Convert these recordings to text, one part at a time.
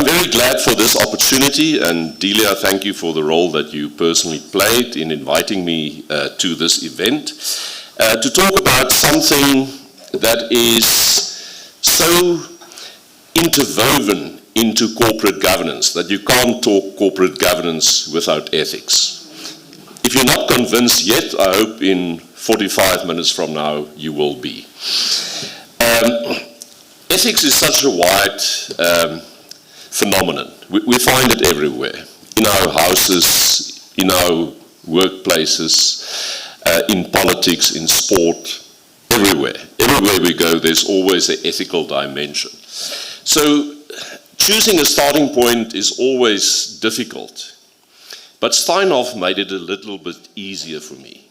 I'm very glad for this opportunity, and Delia, thank you for the role that you personally played in inviting me to this event, to talk about something that is so interwoven into corporate governance that you can't talk corporate governance without ethics. If you're not convinced yet, I hope in 45 minutes from now you will be. Ethics is such a wide phenomenon. We find it everywhere, in our houses, in our workplaces, in politics, in sport, everywhere. Everywhere we go, there's always an ethical dimension. So choosing a starting point is always difficult, but Steinhoff made it a little bit easier for me.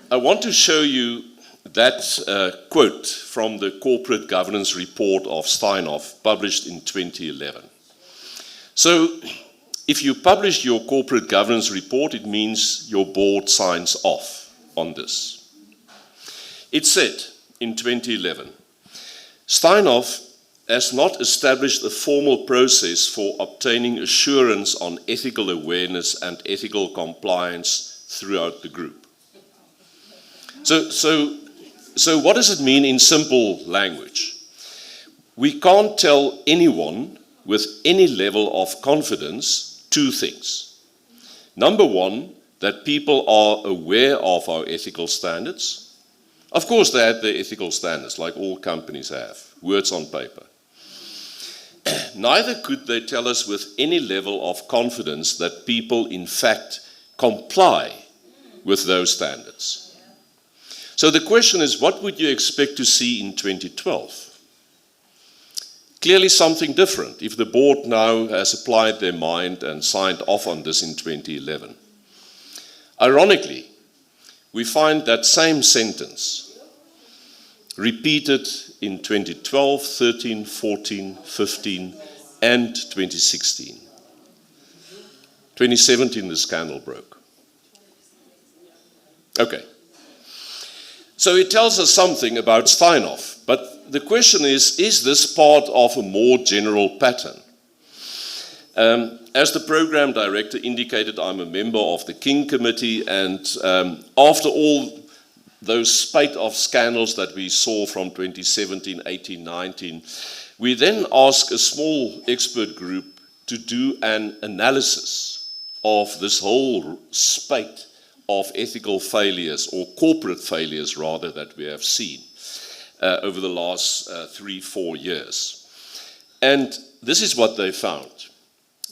I want to show you that quote from the Corporate Governance Report of Steinhoff, published in 2011. So, if you publish your Corporate Governance Report, it means your board signs off on this. It said in 2011, Steinhoff has not established a formal process for obtaining assurance on ethical awareness and ethical compliance throughout the group. So what does it mean in simple language? We can't tell anyone with any level of confidence two things. Number one, that people are aware of our ethical standards. Of course, they have their ethical standards, like all companies have, words on paper. Neither could they tell us with any level of confidence that people, in fact, comply with those standards. So the question is, what would you expect to see in 2012? Clearly something different if the board now has applied their mind and signed off on this in 2011. Ironically, we find that same sentence repeated in 2012, 13, 14, 15, and 2016. 2017, the scandal broke. Okay. So it tells us something about Steinhoff, but the question is this part of a more general pattern? As the program director indicated, I'm a member of the King Committee, and after all those spate of scandals that we saw from 2017, 18, 19, we then asked a small expert group to do an analysis of this whole spate of ethical failures, or corporate failures rather, that we have seen over the last 3-4 years. And this is what they found.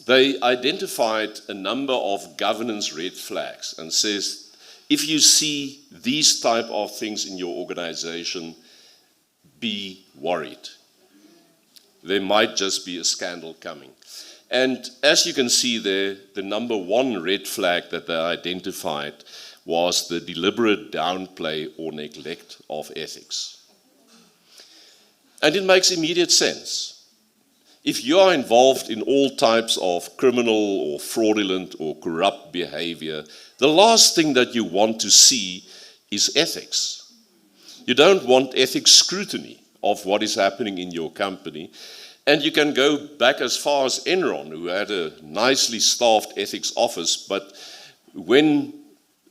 They identified a number of governance red flags and says, if you see these type of things in your organization, be worried. There might just be a scandal coming. And as you can see there, the number one red flag that they identified was the deliberate downplay or neglect of ethics. And it makes immediate sense. If you are involved in all types of criminal or fraudulent or corrupt behavior, the last thing that you want to see is ethics. You don't want ethics scrutiny of what is happening in your company. And you can go back as far as Enron, who had a nicely staffed ethics office, but when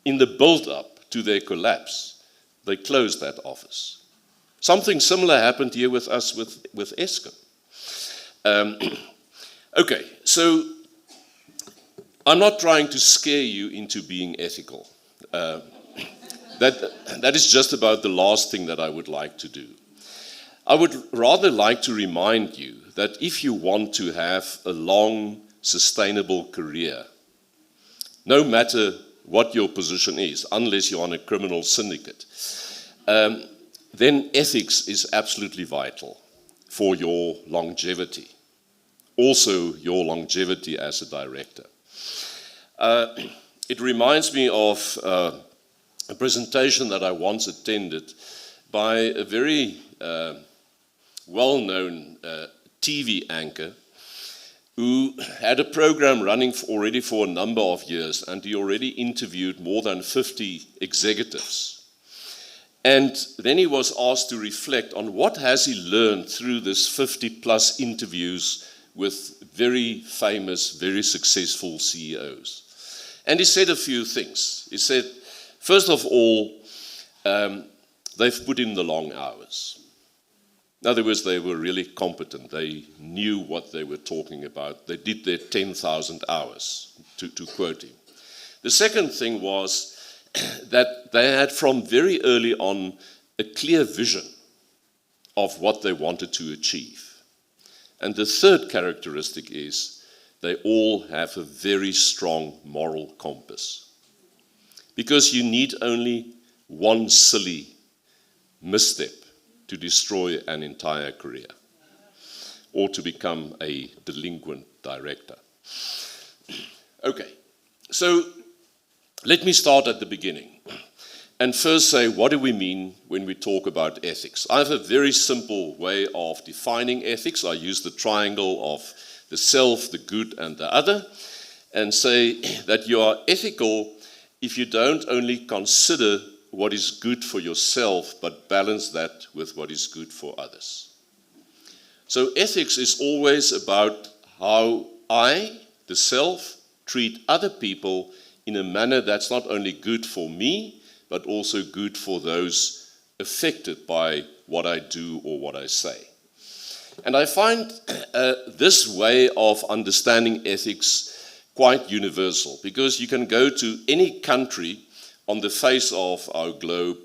in the build-up to their collapse, they closed that office. Something similar happened here with us with Eskom. Okay, so I'm not trying to scare you into being ethical. That is just about the last thing that I would like to do. I would rather like to remind you that if you want to have a long, sustainable career, no matter what your position is, unless you're on a criminal syndicate, then ethics is absolutely vital for your longevity. Also, your longevity as a director. It reminds me of a presentation that I once attended by a very well-known TV anchor who had a program running already for a number of years, and he already interviewed more than 50 executives. And then he was asked to reflect on what has he learned through this 50-plus interviews with very famous, very successful CEOs. And he said a few things. He said, first of all, they've put in the long hours. In other words, they were really competent. They knew what they were talking about. They did their 10,000 hours, to quote him. The second thing was that they had from very early on a clear vision of what they wanted to achieve. And the third characteristic is they all have a very strong moral compass. Because you need only one silly misstep to destroy an entire career or to become a delinquent director. Okay, so let me start at the beginning and first say, what do we mean when we talk about ethics? I have a very simple way of defining ethics. I use the triangle of the self, the good, and the other, and say that you are ethical if you don't only consider what is good for yourself, but balance that with what is good for others. So ethics is always about how I, the self, treat other people in a manner that's not only good for me, but also good for those affected by what I do or what I say. And I find this way of understanding ethics quite universal, because you can go to any country on the face of our globe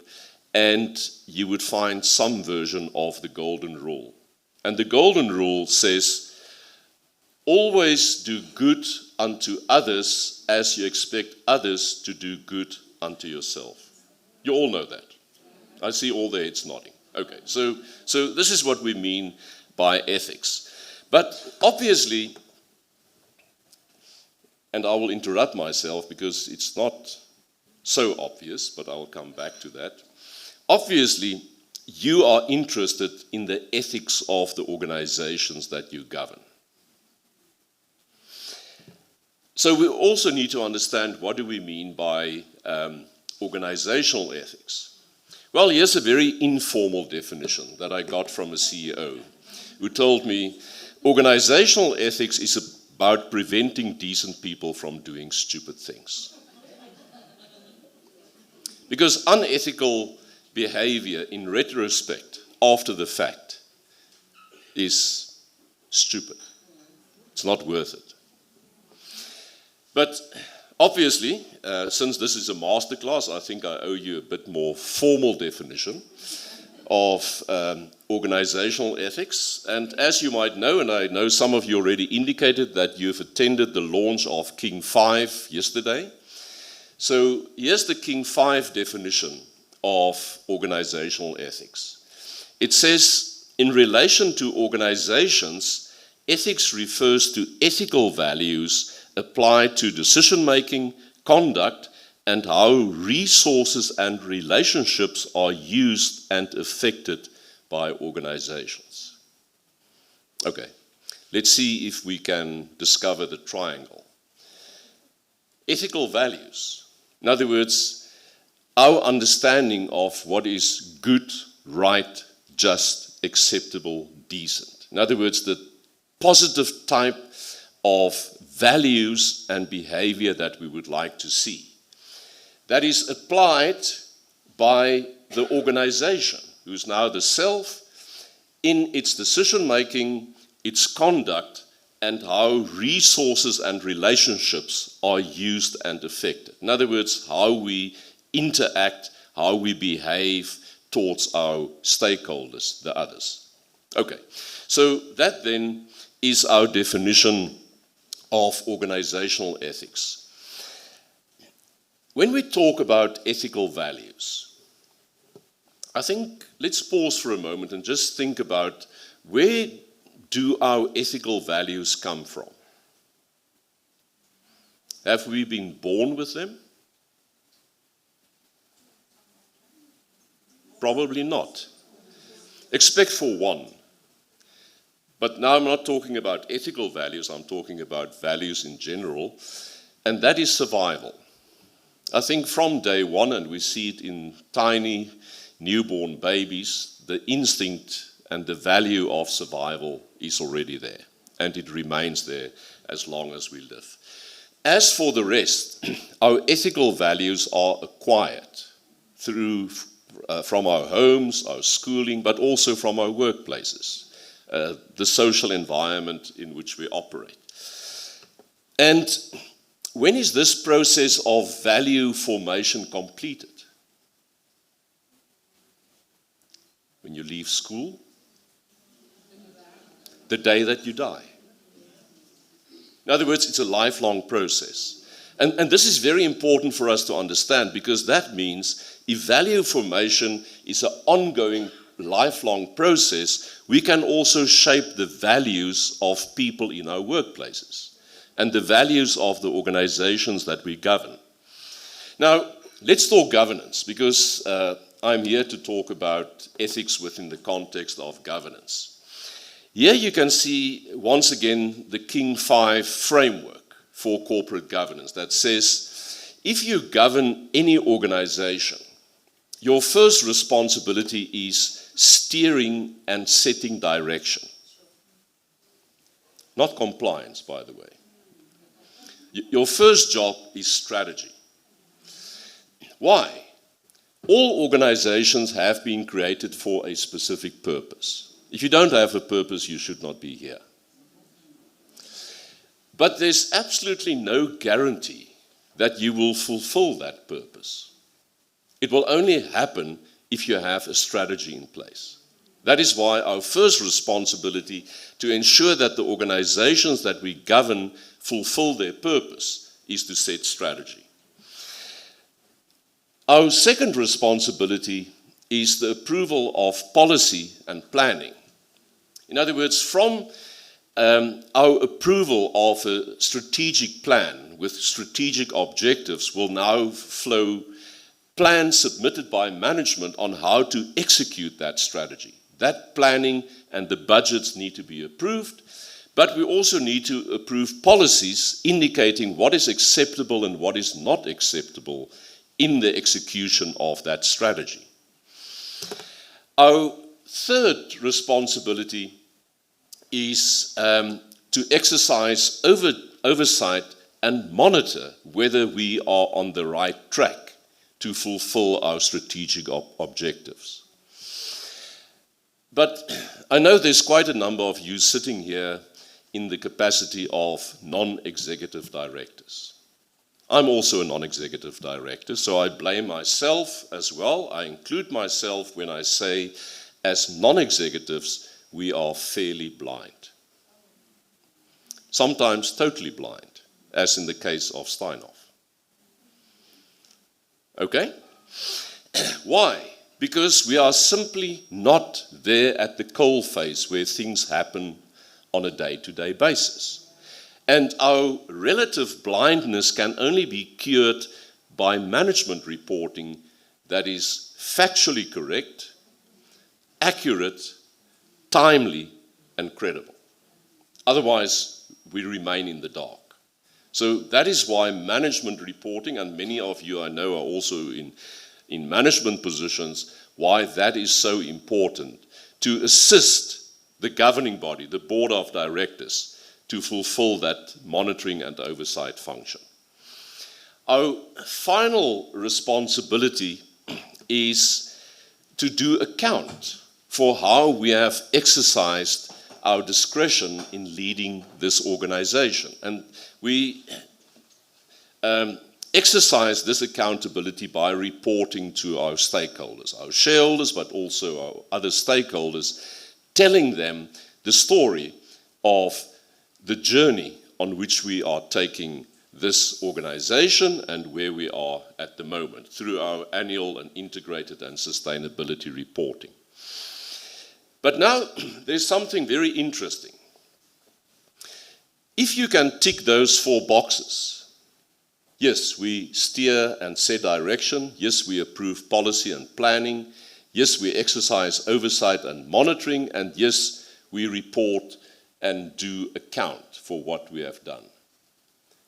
and you would find some version of the golden rule. And the golden rule says, always do good unto others as you expect others to do good unto yourself. You all know that. I see all the heads nodding. Okay, so this is what we mean by ethics. But obviously, and I will interrupt myself because it's not so obvious, but I will come back to that. Obviously, you are interested in the ethics of the organizations that you govern. So we also need to understand, what do we mean by organizational ethics? Well, here's a very informal definition that I got from a CEO who told me organizational ethics is about preventing decent people from doing stupid things. Because unethical behavior in retrospect, after the fact, is stupid. It's not worth it. But obviously, since this is a masterclass, I think I owe you a bit more formal definition of organizational ethics. And as you might know, and I know some of you already indicated that you've attended the launch of King 5 yesterday. So here's the King 5 definition of organizational ethics. It says, in relation to organizations, ethics refers to ethical values applied to decision-making, conduct, and how resources and relationships are used and affected by organizations. Okay, let's see if we can discover the triangle. Ethical values. In other words, our understanding of what is good, right, just, acceptable, decent. In other words, the positive type of values and behavior that we would like to see. That is applied by the organization, who's now the self, in its decision-making, its conduct, and how resources and relationships are used and affected. In other words, how we interact, how we behave towards our stakeholders, the others. Okay, so that then is our definition of organizational ethics. When we talk about ethical values, I think let's pause for a moment and just think about, where do our ethical values come from? Have we been born with them? Probably not. Except for one. But now I'm not talking about ethical values, I'm talking about values in general, and that is survival. I think from day one, and we see it in tiny newborn babies, the instinct and the value of survival is already there, and it remains there as long as we live. As for the rest, our ethical values are acquired from our homes, our schooling, but also from our workplaces, the social environment in which we operate. And when is this process of value formation completed? When you leave school? The day that you die. In other words, it's a lifelong process. And this is very important for us to understand, because that means if value formation is an ongoing, lifelong process, we can also shape the values of people in our workplaces and the values of the organizations that we govern. Now, let's talk governance, because I'm here to talk about ethics within the context of governance. Here you can see, once again, the King 5 framework for corporate governance that says, if you govern any organization, your first responsibility is steering and setting direction. Not compliance, by the way. Your first job is strategy. Why? All organizations have been created for a specific purpose. If you don't have a purpose, you should not be here. But there's absolutely no guarantee that you will fulfill that purpose. It will only happen if you have a strategy in place. That is why our first responsibility to ensure that the organizations that we govern fulfill their purpose is to set strategy. Our second responsibility is the approval of policy and planning. In other words, from our approval of a strategic plan with strategic objectives will now flow plans submitted by management on how to execute that strategy. That planning and the budgets need to be approved, but we also need to approve policies indicating what is acceptable and what is not acceptable in the execution of that strategy. Our third responsibility is to exercise oversight and monitor whether we are on the right track to fulfill our strategic objectives. But I know there's quite a number of you sitting here in the capacity of non-executive directors. I'm also a non-executive director, so I blame myself as well. I include myself when I say, as non-executives, we are fairly blind. Sometimes totally blind, as in the case of Steinhoff. Okay? Why? Because we are simply not there at the coalface where things happen on a day-to-day basis. And our relative blindness can only be cured by management reporting that is factually correct, accurate, timely, and credible. Otherwise, we remain in the dark. So that is why management reporting, and many of you I know are also in management positions, why that is so important to assist the governing body, the board of directors, to fulfill that monitoring and oversight function. Our final responsibility is to do account for how we have exercised our discretion in leading this organization. And we exercise this accountability by reporting to our stakeholders, our shareholders, but also our other stakeholders, telling them the story of the journey on which we are taking this organization and where we are at the moment through our annual and integrated and sustainability reporting. But now there's something very interesting. If you can tick those 4 boxes, yes, we steer and set direction, yes, we approve policy and planning, yes, we exercise oversight and monitoring, and yes, we report and do account for what we have done.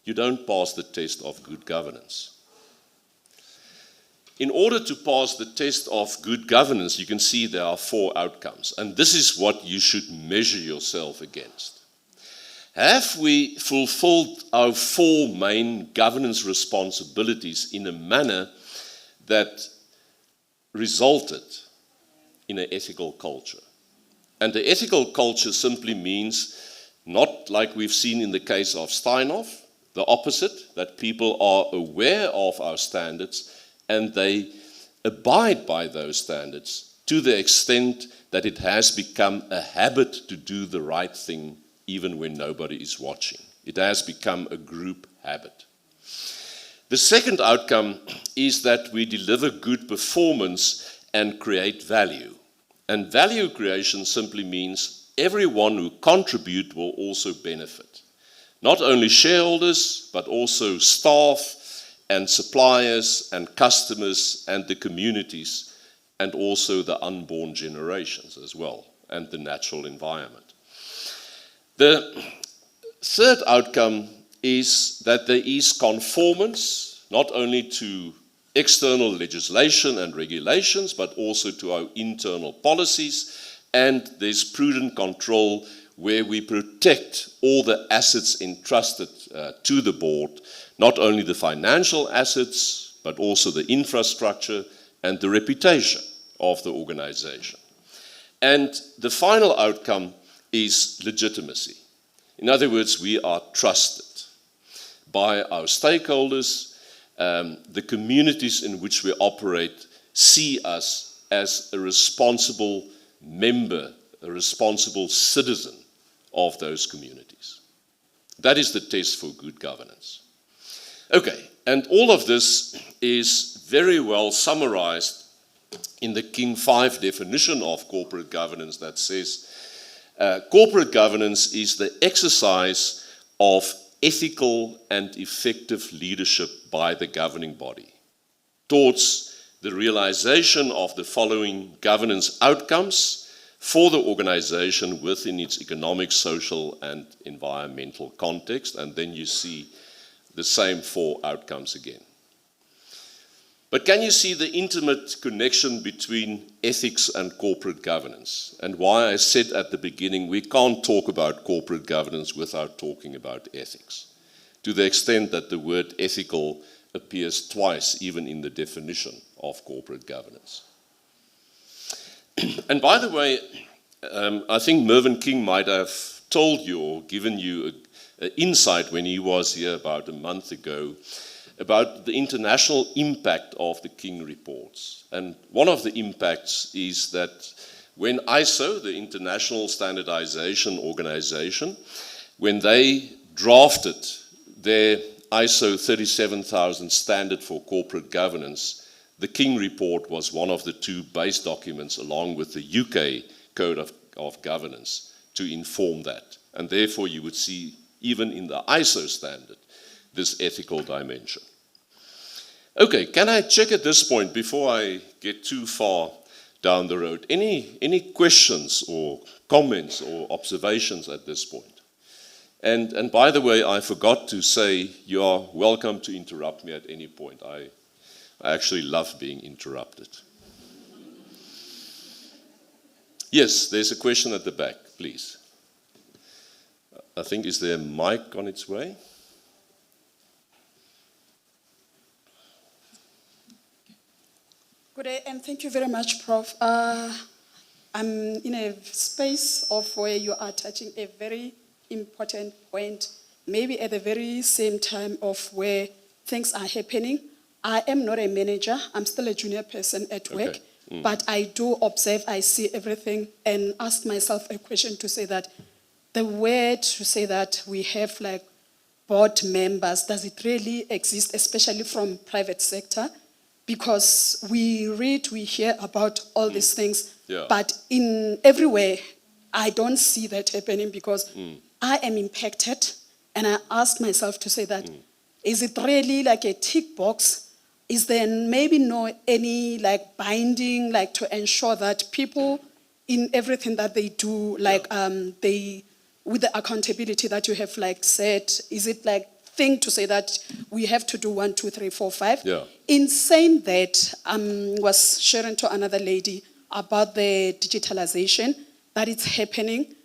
You don't pass the test of good governance. in order to pass the test of good governance, you can see there are 4 outcomes, and this is what you should measure yourself against. Have we fulfilled our 4 main governance responsibilities in a manner that resulted in an ethical culture? And the ethical culture simply means, not like we've seen in the case of Steinhoff, the opposite, that people are aware of our standards and they abide by those standards to the extent that it has become a habit to do the right thing even when nobody is watching. It has become a group habit. The second outcome is that we deliver good performance and create value. And value creation simply means everyone who contributes will also benefit. Not only shareholders, but also staff and suppliers and customers and the communities, and also the unborn generations as well, and the natural environment. The third outcome is that there is conformance, not only to external legislation and regulations, but also to our internal policies, and there's prudent control where we protect all the assets entrusted to the board, not only the financial assets, but also the infrastructure and the reputation of the organization. And the final outcome is legitimacy. In other words, we are trusted by our stakeholders. The communities in which we operate see us as a responsible member, a responsible citizen of those communities. That is the test for good governance. Okay, and all of this is very well summarized in the King 5 definition of corporate governance that says, corporate governance is the exercise of ethical and effective leadership by the governing body towards the realization of the following governance outcomes for the organization within its economic, social, and environmental context. And then you see the same 4 outcomes again. But can you see the intimate connection between ethics and corporate governance? And why I said at the beginning, we can't talk about corporate governance without talking about ethics, to the extent that the word ethical appears twice, even in the definition of corporate governance. And by the way, I think Mervyn King might have told you or given you an insight when he was here about a month ago about the international impact of the King reports. And one of the impacts is that when ISO, the International Standardization Organization, when they drafted their ISO 37000 standard for corporate governance, the King report was one of the 2 base documents along with the UK Code of Governance to inform that. And therefore you would see, even in the ISO standard, this ethical dimension. Okay, can I check at this point, before I get too far down the road, any questions or comments or observations at this point? And by the way, I forgot to say, you are welcome to interrupt me at any point. I actually love being interrupted. Yes, there's a question at the back, please. I think, is there a mic on its way? Good day, and thank you very much, Prof. I'm in a space of where you are touching a very important point, maybe at the very same time of where things are happening. I am not a manager, I'm still a junior person at work, but I do observe, I see everything, and ask myself a question to say that the word to say that we have like board members, does it really exist, especially from private sector? Because we read, we hear about all these things, but in everywhere, I don't see that happening because I am impacted, and I ask myself to say that, is it really like a tick box? Is there maybe no any like binding, like to ensure that people in everything that they do, like they, with the accountability that you have like said, is it like thing to say that we have to do 1, 2, 3, 4, 5. Yeah. In saying that, was sharing to another lady about the digitalization that it's happening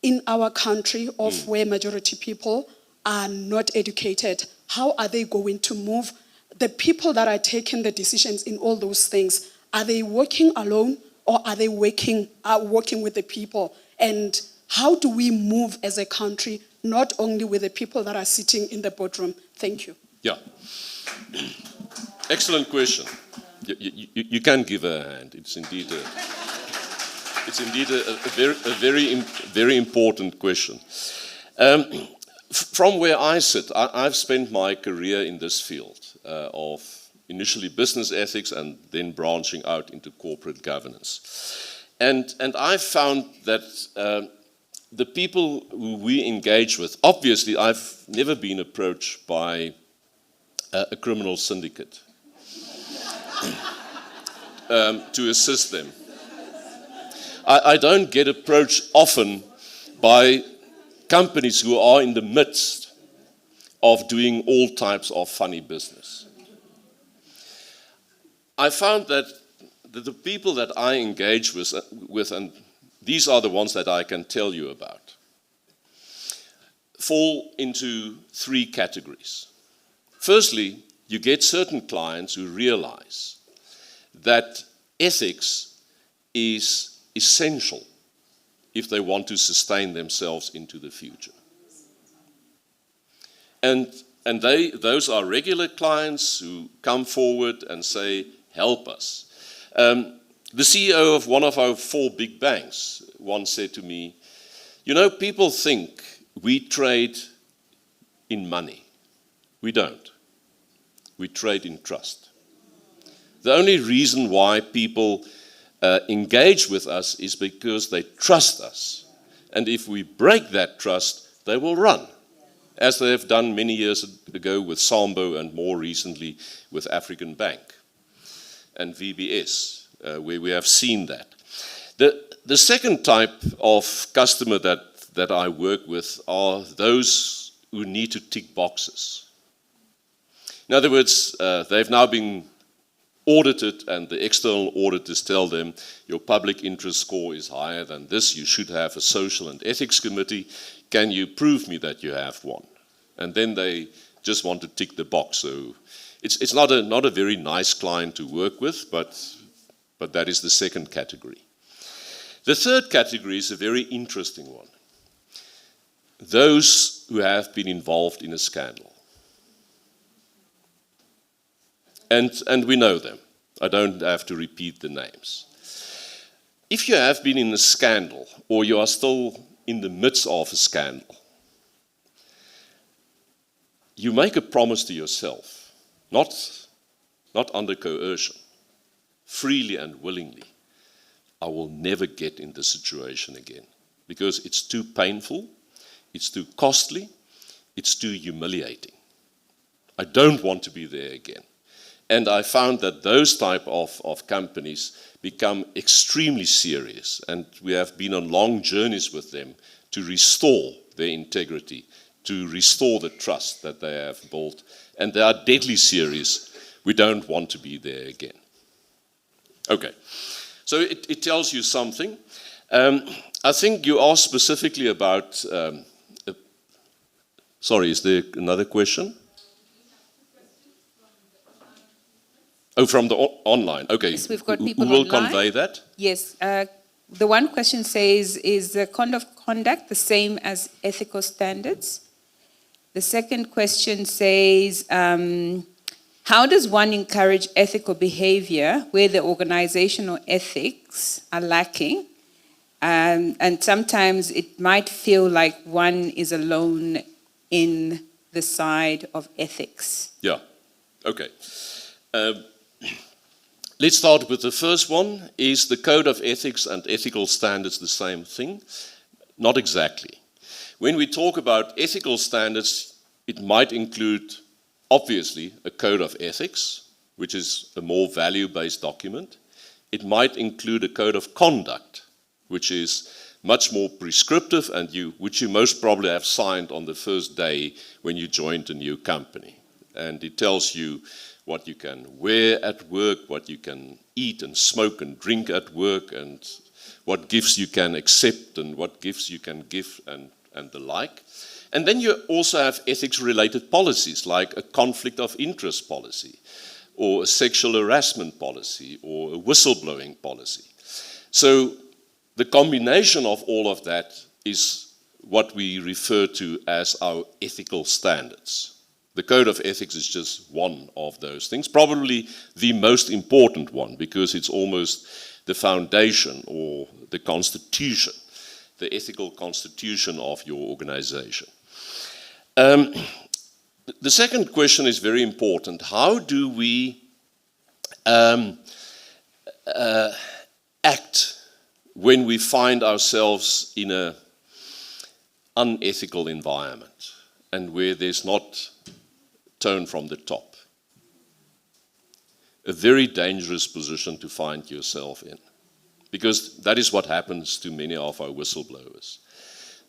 in our country of where majority people are not educated. How are they going to move? The people that are taking the decisions in all those things, are they working alone or are they working with the people? And how do we move as a country, not only with the people that are sitting in the boardroom? Thank you. Yeah. Excellent question. You can give her a hand. It's indeed a very important question. From where I sit, I've spent my career in this field of initially business ethics and then branching out into corporate governance. And I've found that the people who we engage with, obviously I've never been approached by a criminal syndicate to assist them. I don't get approached often by companies who are in the midst of doing all types of funny business. I found that the people that I engage with, and these are the ones that I can tell you about, fall into 3 categories. Firstly, you get certain clients who realize that ethics is essential if they want to sustain themselves into the future. And those are regular clients who come forward and say, help us. The CEO of one of our 4 big banks once said to me, you know, people think we trade in money. We don't. We trade in trust. The only reason why people engage with us is because they trust us. And if we break that trust, they will run, as they have done many years ago with Sambo and more recently with African Bank and VBS, where we have seen that. The second type of customer that I work with are those who need to tick boxes. In other words, they've now been audited and the external auditors tell them your public interest score is higher than this, you should have a social and ethics committee, can you prove me that you have one? And then they just want to tick the box. So it's not a very nice client to work with, but that is the second category. The third category is a very interesting one. Those who have been involved in a scandal. And we know them. I don't have to repeat the names. If you have been in a scandal, or you are still in the midst of a scandal, you make a promise to yourself, not under coercion, freely and willingly. I will never get in this situation again, because it's too painful, it's too costly, it's too humiliating. I don't want to be there again. And I found that those type of companies become extremely serious, and we have been on long journeys with them to restore their integrity, to restore the trust that they have built, and they are deadly serious. We don't want to be there again. Okay, so it tells you something. I think you asked specifically about, sorry, is there another question? Oh, from the online. Okay. Yes, we've got people Who will online. convey that? Yes. The one question says, is the code of conduct the same as ethical standards? The second question says, how does one encourage ethical behavior where the organizational ethics are lacking? And sometimes it might feel like one is alone in the side of ethics. Yeah. Okay. Let's start with the first one. Is the code of ethics and ethical standards the same thing? Not exactly. When we talk about ethical standards, it might include, obviously, a code of ethics, which is a more value-based document. It might include a code of conduct, which is much more prescriptive, and which you most probably have signed on the first day when you joined a new company. And it tells you what you can wear at work, what you can eat and smoke and drink at work, and what gifts you can accept and what gifts you can give, and the like. And then you also have ethics-related policies, like a conflict of interest policy, or a sexual harassment policy, or a whistleblowing policy. So the combination of all of that is what we refer to as our ethical standards. The Code of Ethics is just one of those things, probably the most important one, because it's almost the foundation or the constitution, the ethical constitution of your organization. The second question is very important. How do we act when we find ourselves in an unethical environment and where there's not tone from the top? A very dangerous position to find yourself in, because that is what happens to many of our whistleblowers.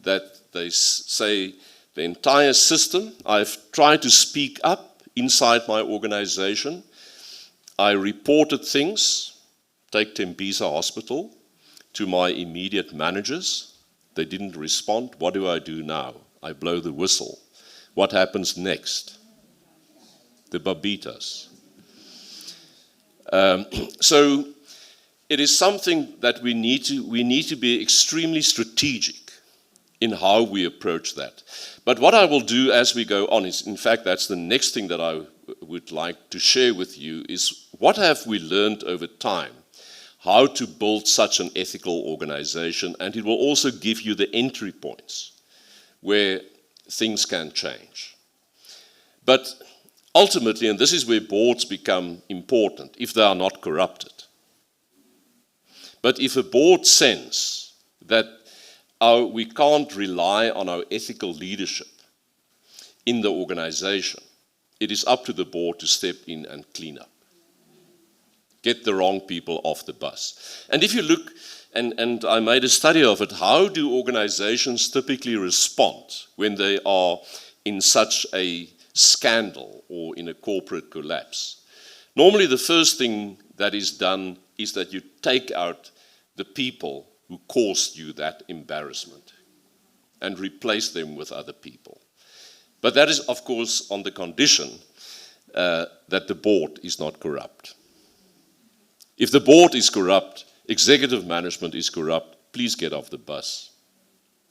That they say, the entire system, I've tried to speak up inside my organization, I reported things, take Tembisa Hospital, to my immediate managers. They didn't respond. What do I do now? I blow the whistle. What happens next? The babitas. So it is something that we need to be extremely strategic in how we approach that. But what I will do as we go on is, in fact, that's the next thing that I would like to share with you, is what have we learned over time, how to build such an ethical organization, and it will also give you the entry points where things can change. But ultimately, and this is where boards become important, if they are not corrupted. But if a board senses that we can't rely on our ethical leadership in the organization, it is up to the board to step in and clean up. Get the wrong people off the bus. And if you look, and I made a study of it, how do organizations typically respond when they are in such a scandal or in a corporate collapse? Normally the first thing that is done is that you take out the people who caused you that embarrassment and replace them with other people. But that is, of course, on the condition that the board is not corrupt. If the board is corrupt, executive management is corrupt, please get off the bus.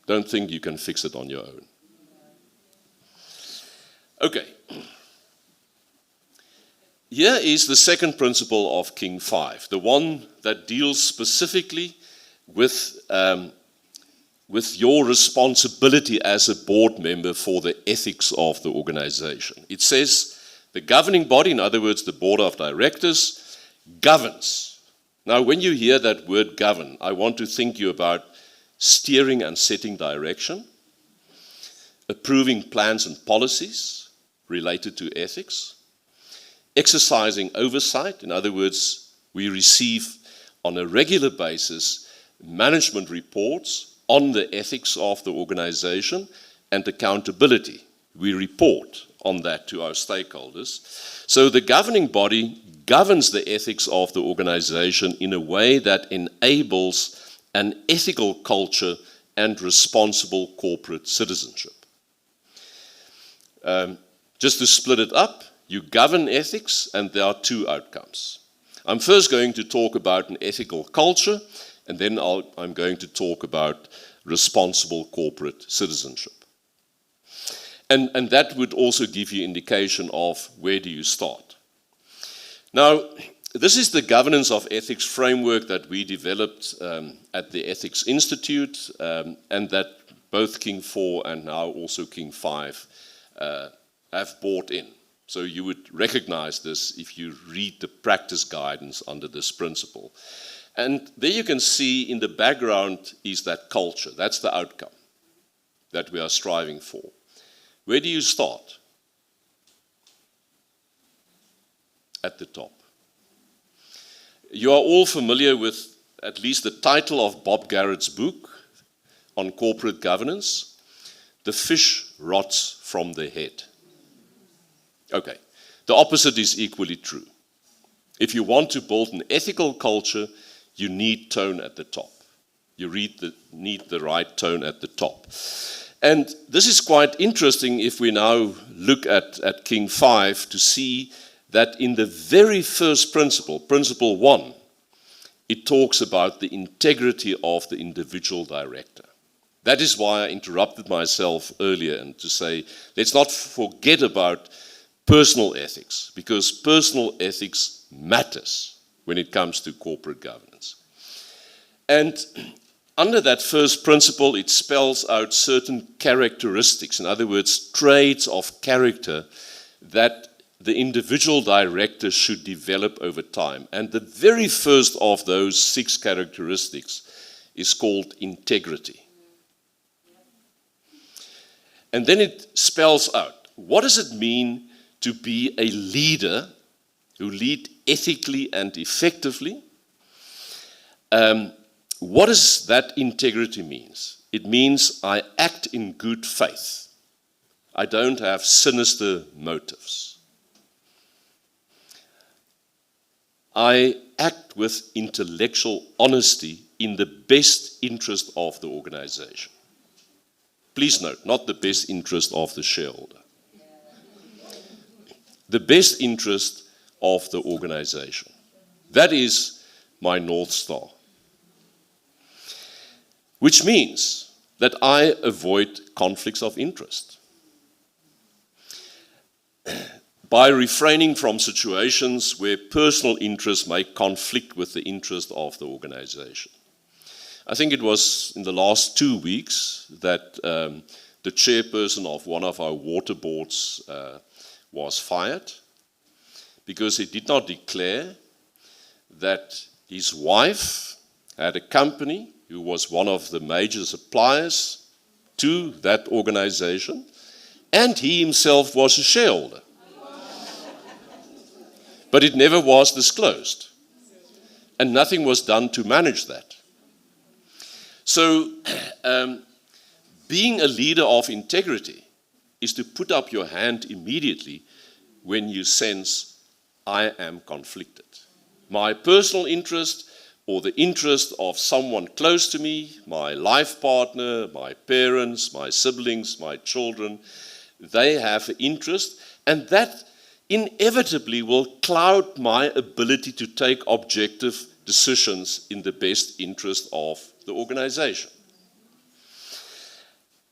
Don't think you can fix it on your own. Okay. Here is the second principle of King 5, the one that deals specifically with your responsibility as a board member for the ethics of the organization. It says the governing body, in other words, the board of directors, governs. Now, when you hear that word govern, I want to think you about steering and setting direction, approving plans and policies related to ethics, exercising oversight. In other words, we receive on a regular basis management reports on the ethics of the organization, and accountability. We report on that to our stakeholders. So the governing body governs the ethics of the organization in a way that enables an ethical culture and responsible corporate citizenship. Just to split it up, you govern ethics, and there are two outcomes. I'm first going to talk about an ethical culture, and then I'm going to talk about responsible corporate citizenship. And that would also give you indication of where do you start. Now, this is the governance of ethics framework that we developed at the Ethics Institute, and that both King 4 and now also King 5 have bought in. So you would recognize this if you read the practice guidance under this principle. And there you can see in the background is that culture. That's the outcome that we are striving for. Where do you start? At the top. You are all familiar with at least the title of Bob Garrett's book, on corporate governance, the fish rots from the head. Okay, the opposite is equally true. If you want to build an ethical culture, you need tone at the top. You need the right tone at the top. And this is quite interesting if we now look at King 5 to see that in the very first principle, principle 1, it talks about the integrity of the individual director. That is why I interrupted myself earlier and to say, let's not forget about personal ethics, because personal ethics matters when it comes to corporate governance. And under that first principle, it spells out certain characteristics, in other words, traits of character that the individual director should develop over time. And the very first of those 6 characteristics is called integrity. And then it spells out, what does it mean to be a leader who lead ethically and effectively? What does that integrity mean? It means I act in good faith. I don't have sinister motives. I act with intellectual honesty in the best interest of the organization. Please note, not the best interest of the shareholder. The best interest of the organization. That is my North Star. Which means that I avoid conflicts of interest. By refraining from situations where personal interests may conflict with the interest of the organization. I think it was in the last 2 weeks that the chairperson of one of our water boards was fired because he did not declare that his wife had a company who was one of the major suppliers to that organization, and he himself was a shareholder. But it never was disclosed, and nothing was done to manage that. So, being a leader of integrity is to put up your hand immediately when you sense, I am conflicted. My personal interest or the interest of someone close to me, my life partner, my parents, my siblings, my children, they have an interest, and that inevitably will cloud my ability to take objective decisions in the best interest of the organization.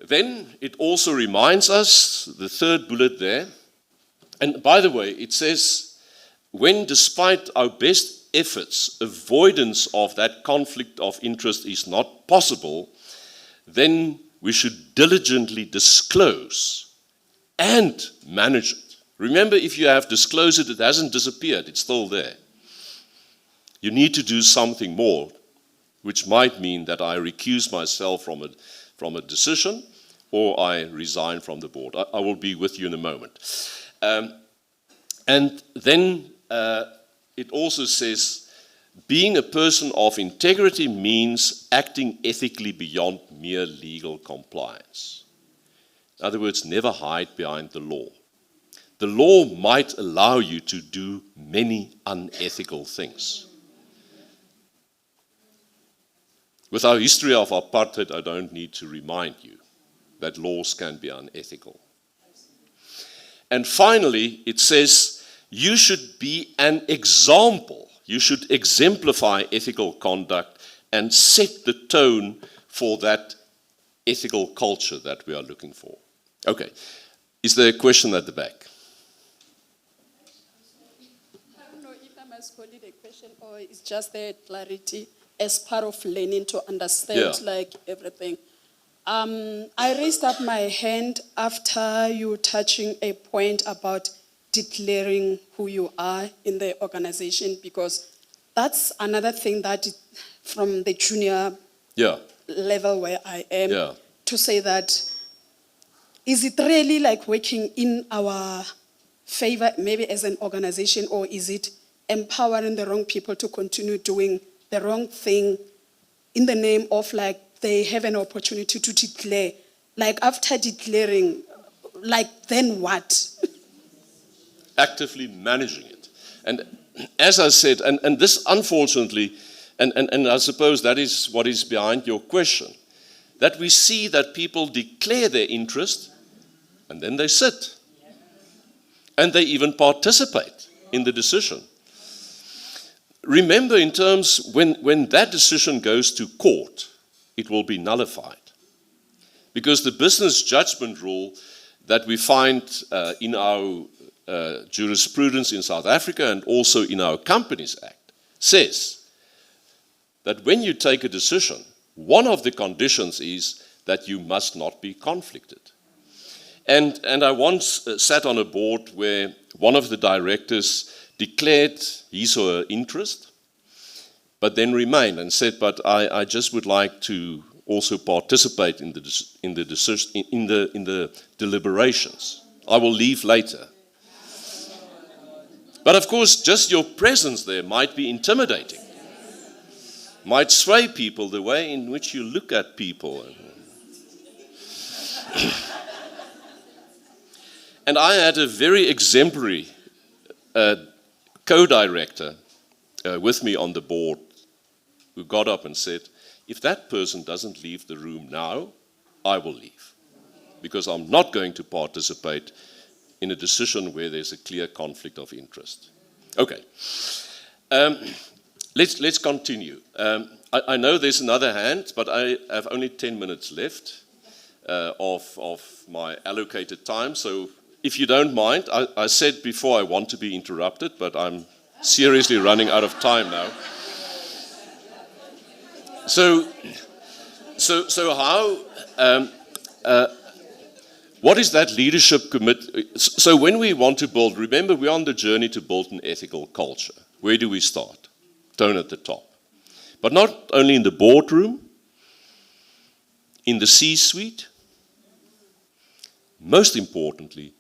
Then it also reminds us, the third bullet there, and by the way, it says, when despite our best efforts, avoidance of that conflict of interest is not possible, then we should diligently disclose and manage it. Remember, if you have disclosed it, it hasn't disappeared, it's still there. You need to do something more, which might mean that I recuse myself from a decision or I resign from the board. I will be with you in a moment. And then it also says, being a person of integrity means acting ethically beyond mere legal compliance. In other words, never hide behind the law. The law might allow you to do many unethical things. With our history of apartheid, I don't need to remind you that laws can be unethical. And finally, it says, you should be an example. You should exemplify ethical conduct and set the tone for that ethical culture that we are looking for. Okay, is there a question at the back? I don't know if I must call it a question or it's just a clarity as part of learning to understand like everything. I raised up my hand after you touching a point about declaring who you are in the organization, because that's another thing that from the junior level where I am, to say that, is it really like working in our favor, maybe as an organization, or is it empowering the wrong people to continue doing the wrong thing in the name of like they have an opportunity to declare. Like after declaring, like then what? Actively managing it. And as I said, and this unfortunately, and I suppose that is what is behind your question, that we see that people declare their interest and then they sit. And they even participate in the decision. Remember, in terms, when that decision goes to court, it will be nullified. Because the business judgment rule that we find in our jurisprudence in South Africa and also in our Companies Act says that when you take a decision, one of the conditions is that you must not be conflicted. And I once sat on a board where one of the directors declared his or her interest, but then remained and said, but I just would like to also participate in the deliberations. I will leave later. But of course, just your presence there might be intimidating, might sway people the way in which you look at people. And I had a very exemplary co-director with me on the board who got up and said, if that person doesn't leave the room now, I will leave. Because I'm not going to participate in a decision where there's a clear conflict of interest. Okay. Let's continue. I know there's another hand, but I have only 10 minutes left of my allocated time. So if you don't mind, I said before I want to be interrupted, but I'm seriously running out of time now. So how, what is that leadership committee? So when we want to build, remember we're on the journey to build an ethical culture. Where do we start? Tone at the top. But not only in the boardroom, in the C-suite, most importantly,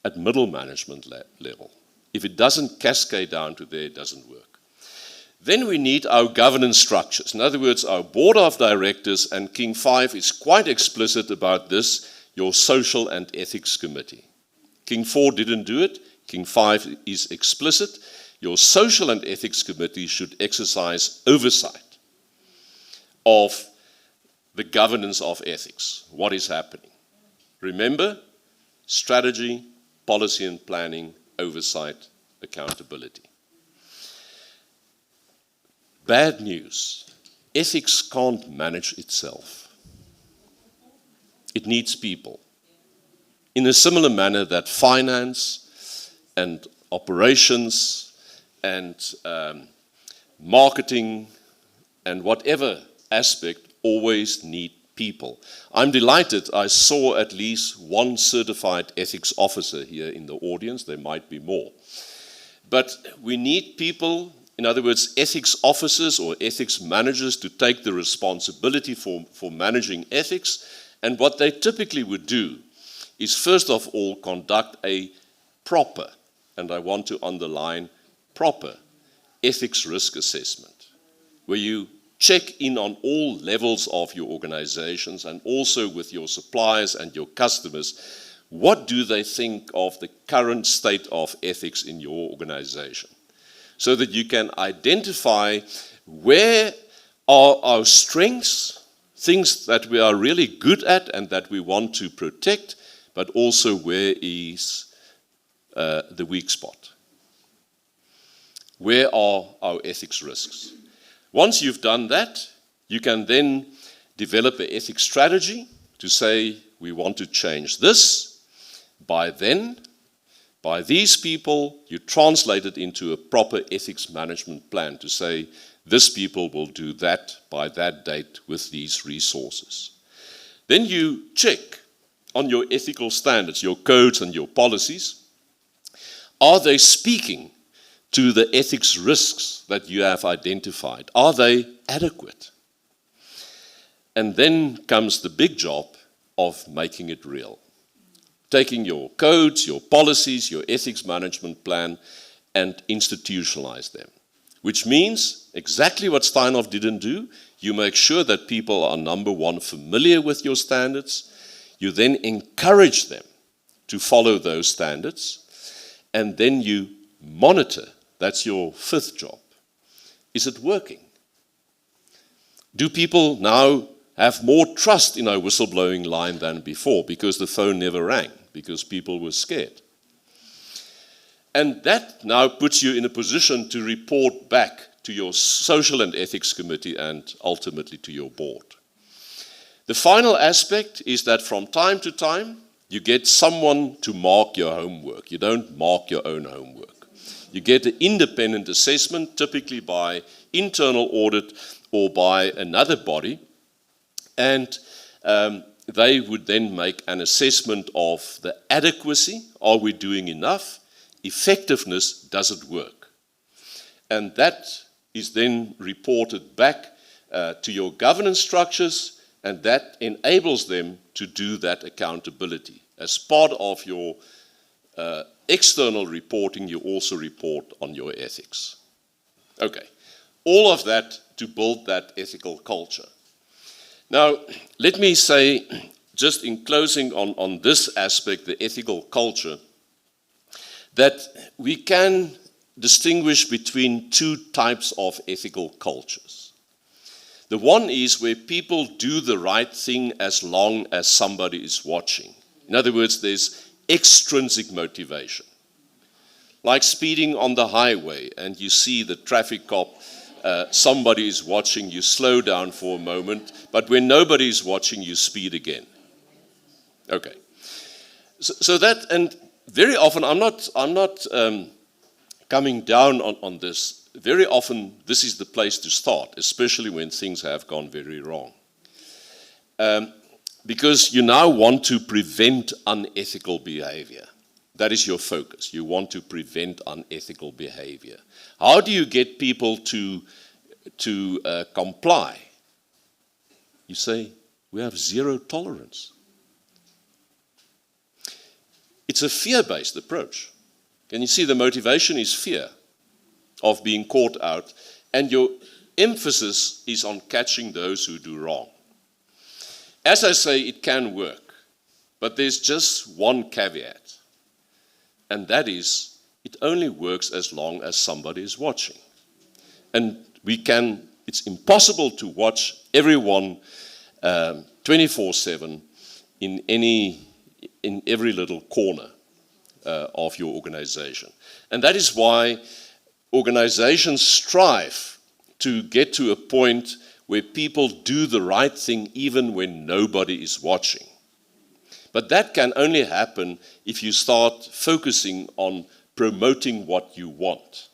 at middle management level. If it doesn't cascade down to there, it doesn't work. Then we need our governance structures. In other words, our board of directors, and King 5 is quite explicit about this, your social and ethics committee. King 4 didn't do it. King 5 is explicit. Your social and ethics committee should exercise oversight of the governance of ethics. What is happening? Remember, strategy, policy and planning, oversight, accountability. Bad news. Ethics can't manage itself. It needs people. In a similar manner that finance and operations and marketing and whatever aspect always need people. I'm delighted I saw at least one certified ethics officer here in the audience. There might be more. But we need people, in other words, ethics officers or ethics managers to take the responsibility for managing ethics. And what they typically would do is first of all conduct a proper, and I want to underline proper, ethics risk assessment, where you check in on all levels of your organizations and also with your suppliers and your customers. What do they think of the current state of ethics in your organization? So that you can identify where are our strengths, things that we are really good at and that we want to protect, but also where is the weak spot. Where are our ethics risks? Once you've done that, you can then develop an ethics strategy to say, we want to change this by then, by these people. You translate it into a proper ethics management plan to say, this people will do that by that date with these resources. Then you check on your ethical standards, your codes and your policies. Are they speaking to the ethics risks that you have identified? Are they adequate? And then comes the big job of making it real. Taking your codes, your policies, your ethics management plan, and institutionalize them. which means exactly what Steinhoff didn't do. You make sure that people are, number one, familiar with your standards. You then encourage them to follow those standards, and then you monitor. That's your fifth job. Is it working? Do people now have more trust in our whistleblowing line than before because the phone never rang, because people were scared? And that now puts you in a position to report back to your Social and Ethics Committee and ultimately to your board. The final aspect is that from time to time, you get someone to mark your homework. You don't mark your own homework. You get an independent assessment, typically by internal audit or by another body, and they would then make an assessment of the adequacy. Are we doing enough? Effectiveness, does it work? And that is then reported back to your governance structures, and that enables them to do that accountability. As part of your external reporting, you also report on your ethics. Okay, all of that to build that ethical culture. Now, let me say, just in closing on this aspect, the ethical culture, that we can distinguish between two types of ethical cultures. The one is where people do the right thing as long as somebody is watching. In other words, there's extrinsic motivation. Like speeding on the highway and you see the traffic cop, somebody is watching, you slow down for a moment, but when nobody is watching, you speed again. Okay. So that, and very often, I'm not coming down on this. Very often, this is the place to start, especially when things have gone very wrong. Because you now want to prevent unethical behavior. That is your focus. You want to prevent unethical behavior. How do you get people to comply? You say, we have zero tolerance. It's a fear-based approach. Can you see the motivation is fear of being caught out, and your emphasis is on catching those who do wrong. As I say, it can work, but there's just one caveat, and that is it only works as long as somebody is watching. And it's impossible to watch everyone 24/7 in every little corner of your organization. And that is why organizations strive to get to a point where people do the right thing even when nobody is watching. But that can only happen if you start focusing on promoting what you want.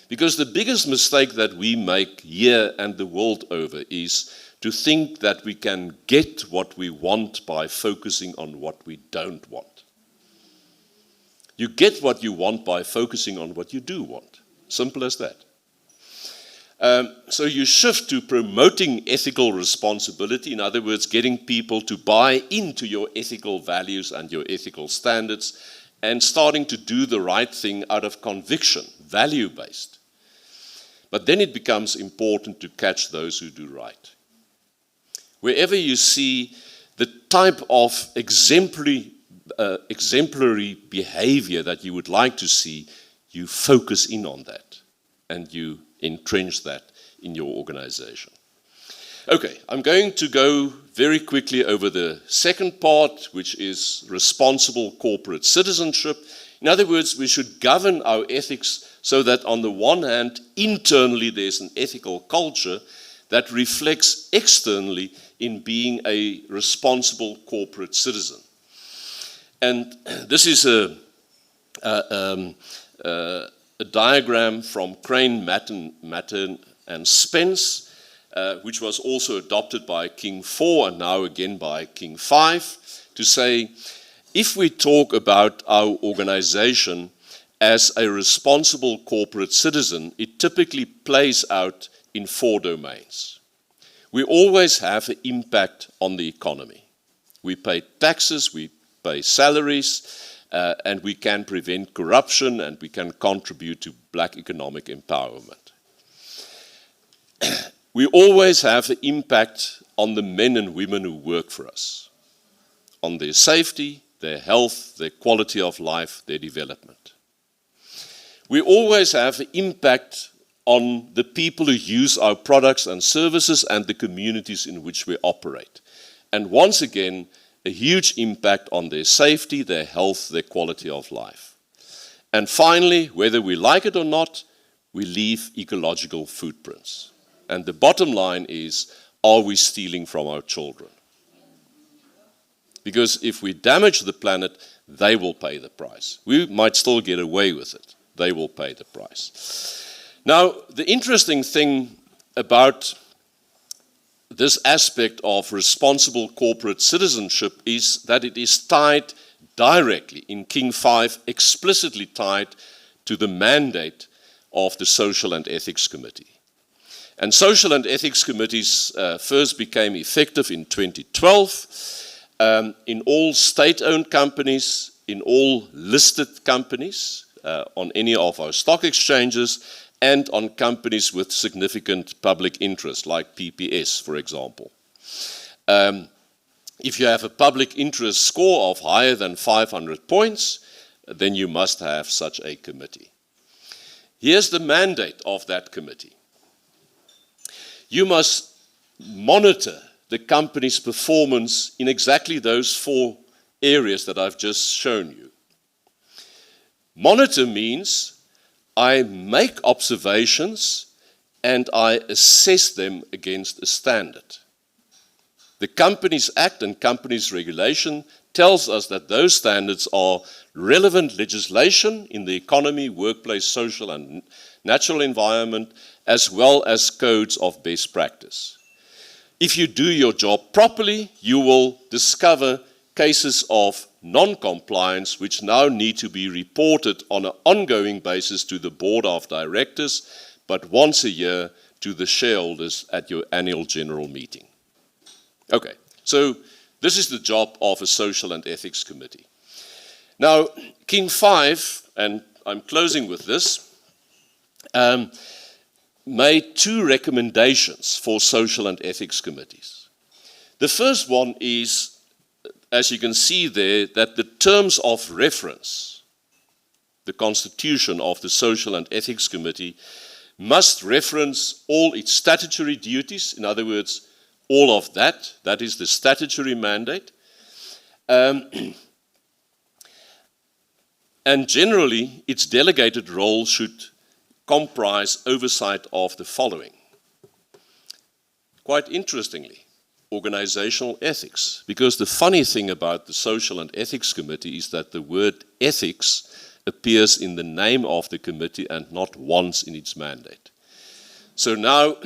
Because the biggest mistake that we make here and the world over is to think that we can get what we want by focusing on what we don't want. You get what you want by focusing on what you do want. Simple as that. So you shift to promoting ethical responsibility, in other words, getting people to buy into your ethical values and your ethical standards, and starting to do the right thing out of conviction, value-based. But then it becomes important to catch those who do right. Wherever you see the type of exemplary behavior that you would like to see, you focus in on that and you entrench that in your organization. Okay, I'm going to go very quickly over the second part, which is responsible corporate citizenship. In other words, we should govern our ethics so that on the one hand, internally there's an ethical culture that reflects externally in being a responsible corporate citizen. And this is a diagram from Crane, Matten and Spence, which was also adopted by King IV and now again by King V, to say, if we talk about our organization as a responsible corporate citizen, it typically plays out in 4 domains. We always have an impact on the economy. We pay taxes, we pay salaries, and we can prevent corruption, and we can contribute to black economic empowerment. We always have an impact on the men and women who work for us, on their safety, their health, their quality of life, their development. We always have an impact on the people who use our products and services and the communities in which we operate. And once again, a huge impact on their safety, their health, their quality of life. And finally, whether we like it or not, we leave ecological footprints. And the bottom line is, are we stealing from our children? Because if we damage the planet, they will pay the price. We might still get away with it. They will pay the price. Now, the interesting thing about this aspect of responsible corporate citizenship is that it is tied directly, in King 5, explicitly tied to the mandate of the Social and Ethics Committee. And Social and Ethics Committees first became effective in 2012 in all state-owned companies, in all listed companies, on any of our stock exchanges, and on companies with significant public interest, like PPS, for example. If you have a public interest score of higher than 500 points, then you must have such a committee. Here's the mandate of that committee. You must monitor the company's performance in exactly those 4 areas that I've just shown you. Monitor means I make observations and I assess them against a standard. The Companies Act and Companies Regulation tells us that those standards are relevant legislation in the economy, workplace, social and natural environment, as well as codes of best practice. If you do your job properly, you will discover cases of non-compliance which now need to be reported on an ongoing basis to the board of directors, but once a year to the shareholders at your annual general meeting. Okay, so this is the job of a Social and Ethics Committee. Now, King 5, and I'm closing with this, made 2 recommendations for Social and Ethics Committees. The first one is, as you can see there, that the terms of reference, the constitution of the Social and Ethics Committee, must reference all its statutory duties, in other words, all of that is the statutory mandate. And generally, its delegated role should comprise oversight of the following. Quite interestingly, organizational ethics, because the funny thing about the Social and Ethics Committee is that the word ethics appears in the name of the committee and not once in its mandate. So now,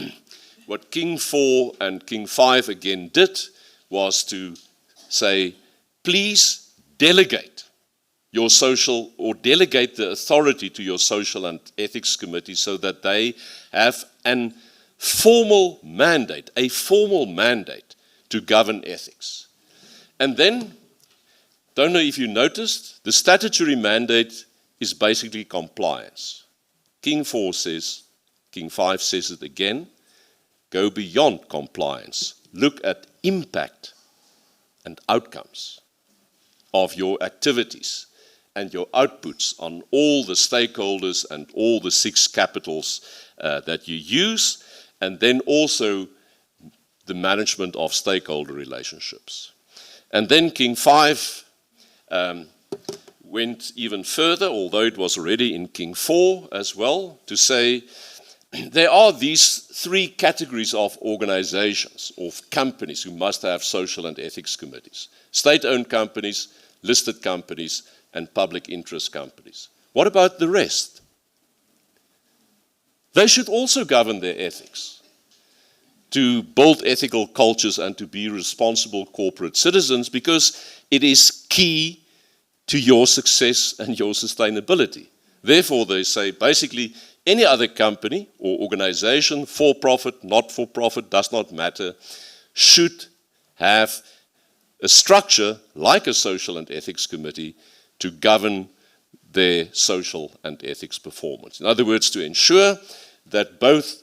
what King 4 and King 5 again did was to say, please delegate your social, or delegate the authority to your Social and Ethics Committee so that they have a formal mandate to govern ethics. And then, don't know if you noticed, the statutory mandate is basically compliance. King 4 says, King 5 says it again, go beyond compliance. Look at impact and outcomes of your activities and your outputs on all the stakeholders and all the 6 capitals that you use, and then also the management of stakeholder relationships. And then King 5 went even further, although it was already in King 4 as well, to say there are these 3 categories of organizations, of companies who must have Social and Ethics Committees. State-owned companies, listed companies, and public interest companies. What about the rest? They should also govern their ethics to build ethical cultures and to be responsible corporate citizens, because it is key to your success and your sustainability. Therefore, they say basically any other company or organization, for-profit, not-for-profit, does not matter, should have a structure like a Social and Ethics Committee to govern their social and ethics performance. In other words, to ensure that both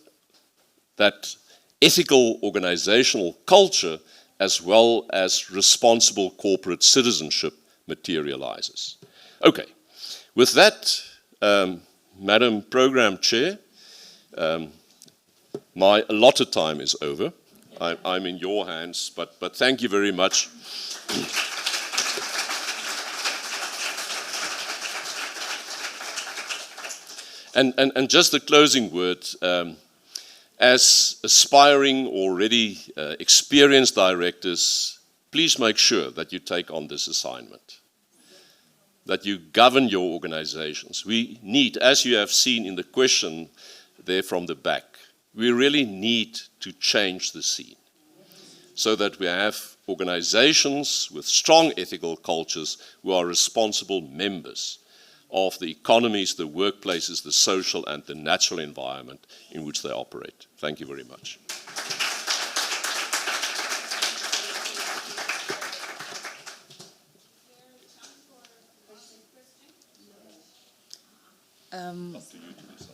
that ethical organizational culture as well as responsible corporate citizenship materializes. Okay, with that, Madam Program Chair, my allotted time is over. I'm in your hands, but thank you very much. And just a closing word, as aspiring, already experienced directors, please make sure that you take on this assignment, that you govern your organizations. We need, as you have seen in the question there from the back, we really need to change the scene so that we have organizations with strong ethical cultures who are responsible members of the economies, the workplaces, the social and the natural environment in which they operate. Thank you very much.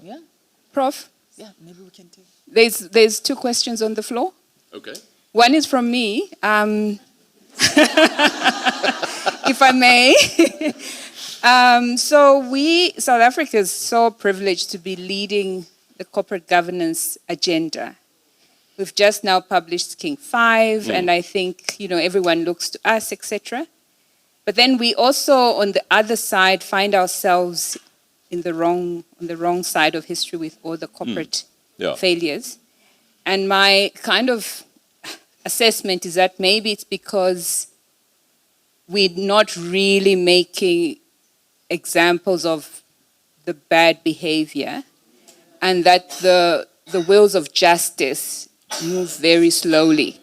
Yeah, Prof, Yeah, maybe we can take. there's two questions on the floor. Okay. One is from me, if I may. So South Africa is so privileged to be leading the corporate governance agenda. We've just now published King 5, and I think, everyone looks to us, etc. But then we also, on the other side, find ourselves on the wrong side of history with all the corporate failures. And my kind of assessment is that maybe it's because we're not really making examples of the bad behavior, and that the wheels of justice move very slowly.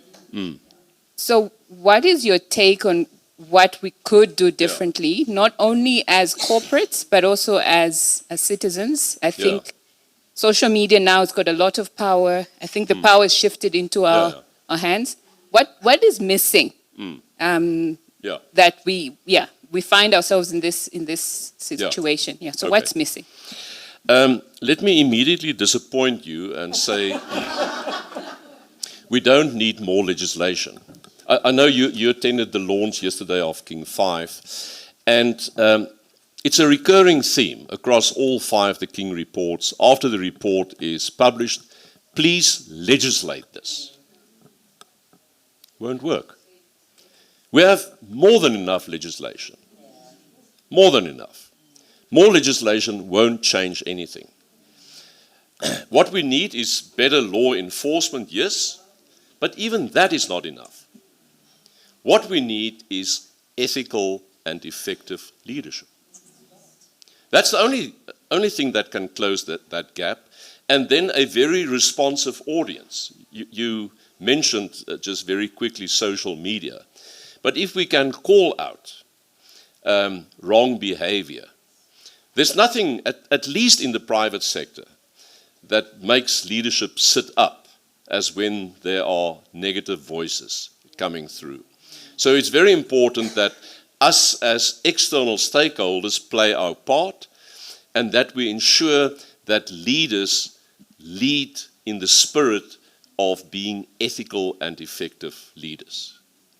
So what is your take on what we could do differently, not only as corporates, but also as citizens? I think social media now has got a lot of power. I think the power is shifted into our hands. What is missing? That we find ourselves in this situation. So Okay. what's missing? Let me immediately disappoint you and say we don't need more legislation. I know you attended the launch yesterday of King 5, and it's a recurring theme across all 5 the King reports. After the report is published, please legislate this. Won't work. We have more than enough legislation. More than enough. More legislation won't change anything. What we need is better law enforcement, yes, but even that is not enough. What we need is ethical and effective leadership. That's the only thing that can close that gap. And then a very responsive audience. You mentioned just very quickly social media. But if we can call out wrong behavior, there's nothing, at least in the private sector, that makes leadership sit up as when there are negative voices coming through. So it's very important that us as external stakeholders play our part, and that we ensure that leaders lead in the spirit of being ethical and effective leaders.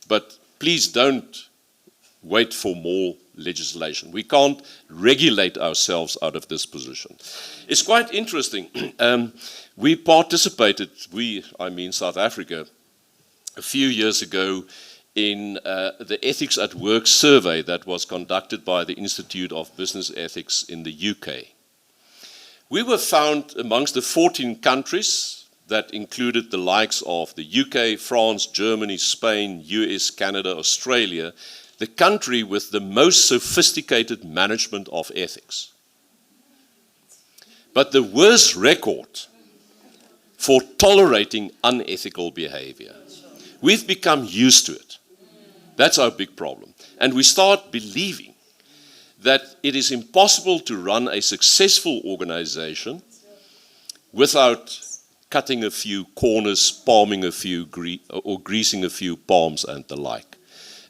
But please don't wait for more legislation. We can't regulate ourselves out of this position. It's quite interesting. We participated, South Africa, a few years ago in the Ethics at Work survey that was conducted by the Institute of Business Ethics in the UK. We were found amongst the 14 countries that included the likes of the UK, France, Germany, Spain, US, Canada, Australia, the country with the most sophisticated management of ethics. But the worst record for tolerating unethical behavior. We've become used to it. That's our big problem. And we start believing that it is impossible to run a successful organization without cutting a few corners, palming a few, or greasing a few palms and the like.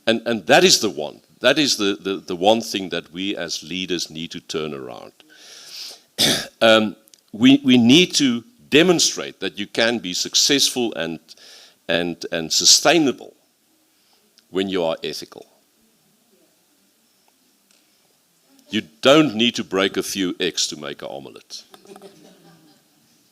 And that is the one. That is the one thing that we as leaders need to turn around. We need to demonstrate that you can be successful and sustainable when you are ethical. You don't need to break a few eggs to make an omelette.